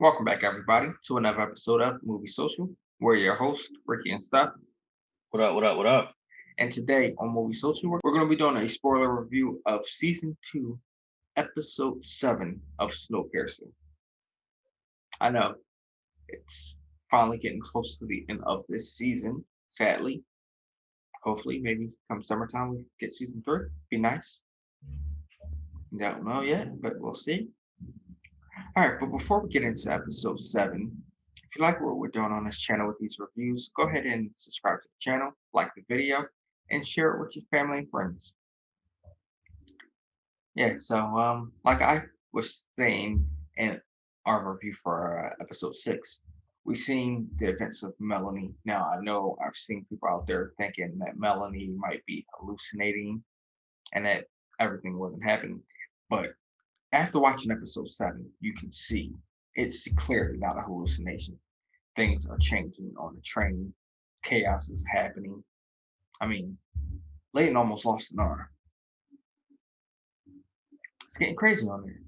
Welcome back, everybody, to another episode of Movie Social. We're your hosts, Ricky and Stuff. What up? What up? What up? And today on Movie Social, we're going to be doing a spoiler review of Season 2, Episode 7 of Snowpiercer. I know it's finally getting close to the end of this season, sadly. Hopefully, maybe come summertime, we get Season 3. Be nice. Don't know yet, but we'll see. All right, but before we get into Episode 7, if you like what we're doing on this channel with these reviews, go ahead and subscribe to the channel, like the video, and share it with your family and friends. Yeah, so like I was saying in our review for episode 6, we've seen the events of Melanie. Now I know I've seen people out there thinking that Melanie might be hallucinating and that everything wasn't happening. But after watching episode 7, you can see it's clearly not a hallucination. Things are changing on the train. Chaos is happening. I mean, Layton almost lost an arm. It's getting crazy on there.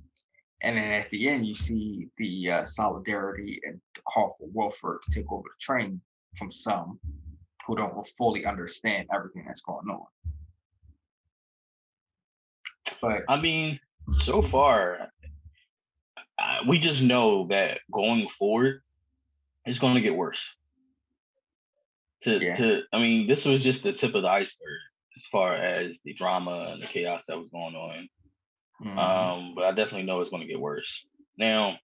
And then at the end, you see the solidarity and the call for Wilford to take over the train from some who don't fully understand everything that's going on. But I mean, so far, we just know that going forward, it's going to get worse. I mean, this was just the tip of the iceberg as far as the drama and the chaos that was going on. But I definitely know it's going to get worse. Now,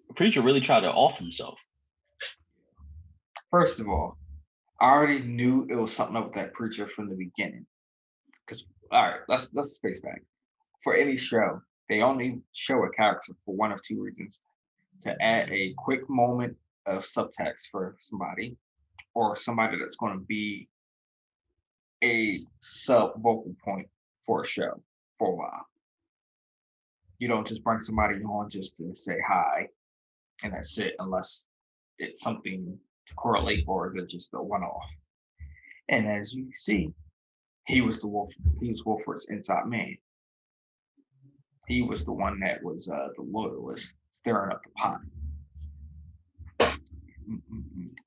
the preacher really tried to off himself. First of all, I already knew it was something up with that preacher from the beginning. Because all right, let's face back. For any show, they only show a character for one of two reasons: to add a quick moment of subtext for somebody, or somebody that's going to be a sub vocal point for a show for a while. You don't just bring somebody on just to say hi and that's it, unless it's something to correlate or they're just a one-off. And as you see, he was Wilford's inside man. He was the one that was the loyalist stirring up the pot.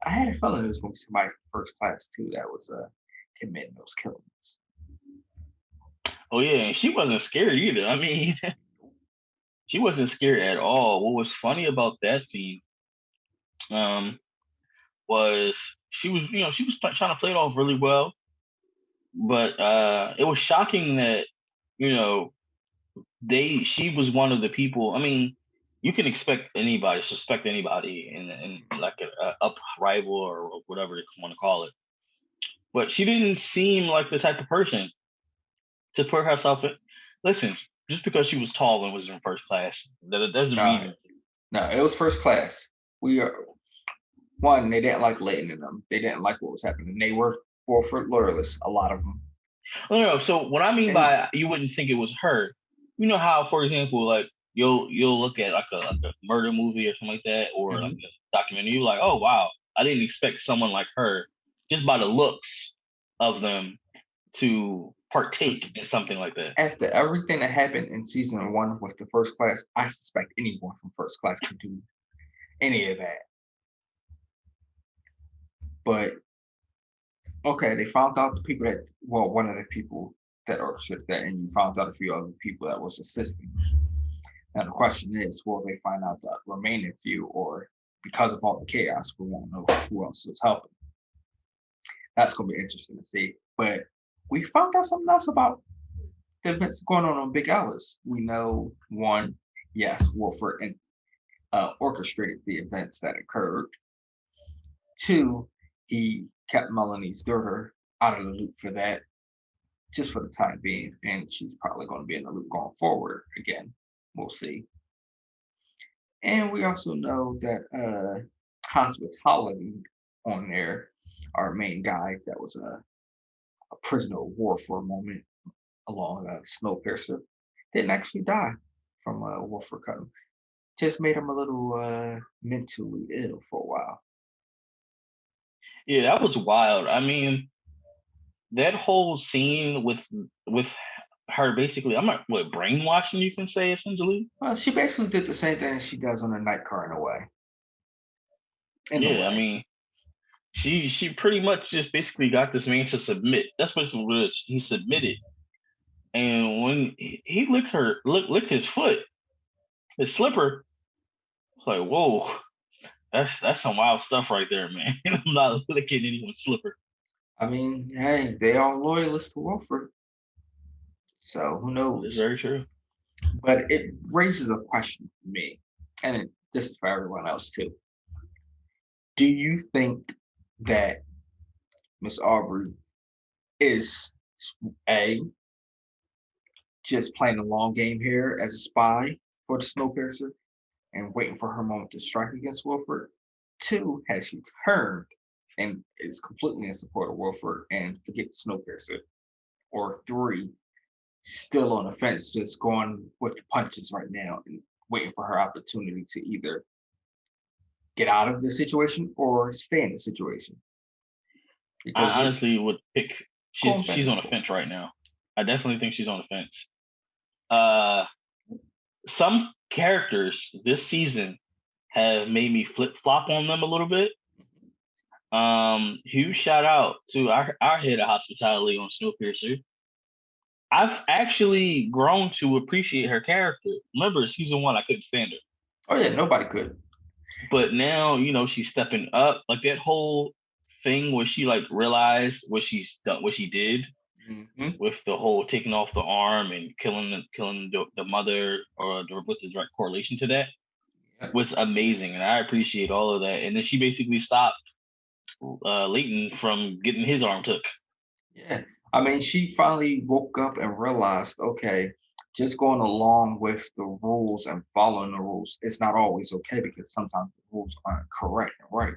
I had a feeling it was going to be somebody from First Class too that was committing those killings. Oh yeah, and she wasn't scared either. I mean, she wasn't scared at all. What was funny about that scene was she was trying to play it off really well, but it was shocking that she was one of the people. I mean, you can suspect anybody in like a uprisal or whatever you want to call it, but she didn't seem like the type of person to put herself in. Listen, just because she was tall and was in First Class, that doesn't mean. No, it was First Class. We are one. They didn't like Layton in them. They didn't like what was happening. They were Wilford loyalists. A lot of them. No. So what I mean by you wouldn't think it was her. You know how, for example, like you'll look at like a murder movie or something like that, or like a documentary. You're like, oh wow, I didn't expect someone like her just by the looks of them to partake in something like that. After everything that happened in season 1 with the First Class, I suspect anyone from First Class could do any of that. But okay, they found out the people that one of the people that orchestrated that, and you found out a few other people that was assisting. Now the question is, will they find out the remaining few, or because of all the chaos, we won't know who else was helping? That's going to be interesting to see. But we found out something else about the events going on Big Alice. We know one, yes, Wilford orchestrated the events that occurred. 2, he kept Melanie's daughter out of the loop for that, just for the time being, and she's probably going to be in the loop going forward again. We'll see. And we also know that hospitality on there, our main guy that was a prisoner of war for a moment along Snowpiercer, didn't actually die from Wilford cutting. Just made him a little mentally ill for a while. Yeah, that was wild. I mean, that whole scene with her basically, I'm not what brainwashing you can say essentially. Well, she basically did the same thing as she does on the night car in a way. In a Yeah, I way. mean, she pretty much just basically got this man to submit. That's what it was. He submitted, and when he licked his foot, his slipper, it's like, whoa, that's some wild stuff right there, man. I'm not licking anyone's slipper. I mean, hey, they are loyalists to Wilford, so who It's knows? very true. But it raises a question for me, and this is for everyone else too. Do you think that Miss Aubrey is a just playing a long game here as a spy for the Snowpiercer and waiting for her moment to strike against Wilford? Two, has she turned and is completely in support of Wilford and forget Snowpiercer? Or three, still on the fence, just going with the punches right now and waiting for her opportunity to either get out of the situation or stay in the situation because I it's honestly would pick. going back She's and on a forth. fence right now. I definitely think she's on the fence. Uh, some characters this season have made me flip flop on them a little bit. Huge shout out to our head of hospitality on Snowpiercer. I've actually grown to appreciate her character. Remember, season one, I couldn't stand her, Oh yeah, nobody could. but now she's stepping up. Like that whole thing where she like realized what she's done, what she did Hmm. with the whole taking off the arm and killing the mother, or with the direct correlation to that, Yeah. was amazing, and I appreciate all of that. And then she basically stopped Layton from getting his arm took. Yeah. I mean, she finally woke up and realized, okay, just going along with the rules and following the rules, it's not always okay because sometimes the rules aren't correct and right.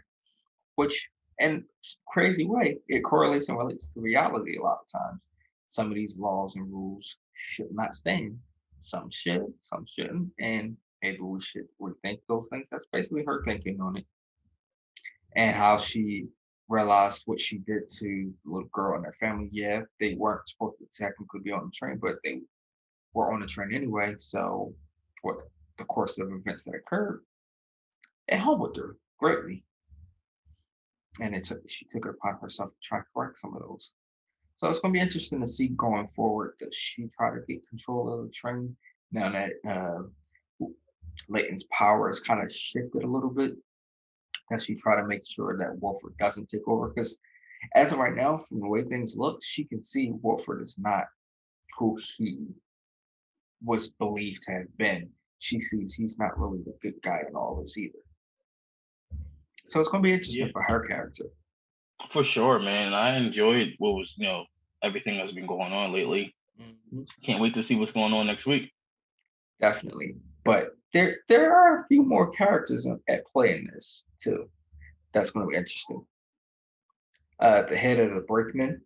Which, in crazy way, it correlates and relates to reality a lot of times. Some of these laws and rules should not stand. Some should, some shouldn't, and maybe we should rethink those things. That's basically her thinking on it, and how she realized what she did to the little girl and her family. Yeah, they weren't supposed to technically be on the train, but they were on the train anyway. So, what the course of events that occurred, it humbled her greatly, and she took it upon herself to try to correct some of those. So it's going to be interesting to see going forward. Does she try to get control of the train now that Layton's power has kind of shifted a little bit? Does she try to make sure that Wilford doesn't take over? Because as of right now, from the way things look, she can see Wilford is not who he was believed to have been. She sees he's not really the good guy in all this either. So it's going to be Yeah, interesting for her character. for sure, man. I enjoyed what was everything that's been going on lately. Mhm. Can't wait to see what's going on next week. Definitely. But there are a few more characters at play in this too. That's going to be interesting. The head of the brakeman,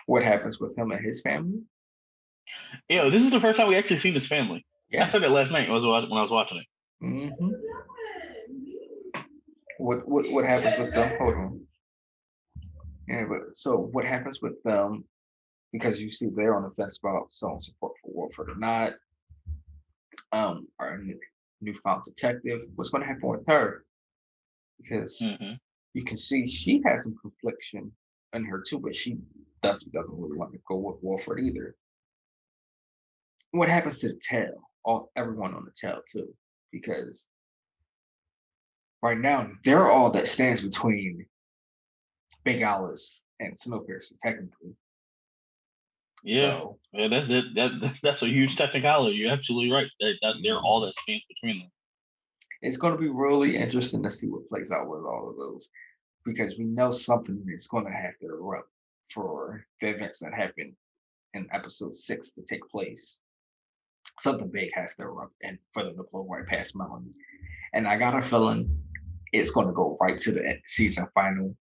what happens with him and his family? This is the first time we actually seen this family. I Yeah. said that last night when I was watching it. Hmm. What happens with them? Hold on. Yeah, but so what happens with them? Because you see they're on the fence about showing support for Wilford or not. Our newfound detective. What's going to happen with her? Because Hmm. you can see she has some confliction in her too, but she doesn't really want to go with Wilford either. What happens to the tail? Everyone on the tail too, because right now they're all that stands between Big Alice and Snowpiercer, technically. Yeah, So yeah, that's a huge technicality. You're absolutely right. They're all mhm, that stands between them. it's going to be really interesting to see what plays out with all of those because we know something is going to have to erupt for the events that happen in episode 6 to take place. Something big has to erupt and for them to blow right past Melanie. And I got a feeling it's going to go right to the season final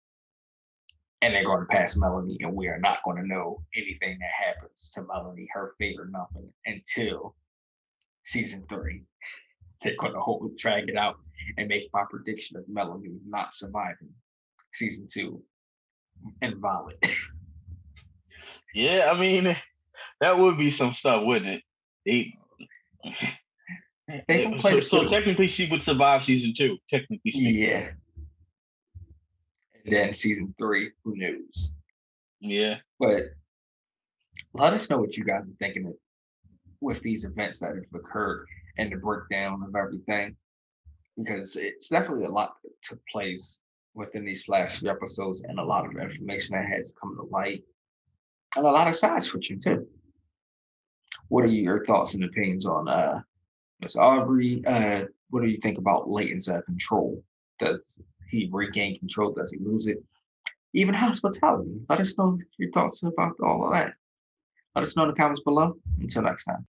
and they're going to pass Melanie, and we are not going to know anything that happens to Melanie, her fate or nothing, until season 3. They're going to hold, drag it out, and make my prediction of Melanie not surviving season 2 invalid. Yeah, I mean, that would be some stuff, wouldn't it? They gonna play the So field. technically, she would survive season 2. Technically speaking. Yeah. And then season 3, who knows? Yeah. But let us know what you guys are thinking with these events that have occurred and the breakdown of everything, because it's definitely a lot that took place within these last few episodes and a lot of information that has come to light and a lot of side switching too. What are your thoughts and opinions on Miss Aubrey? What do you think about Layton's control? Does he regain control? Does he lose it? Even hospitality. Let us know your thoughts about all of that. Let us know in the comments below. Until next time.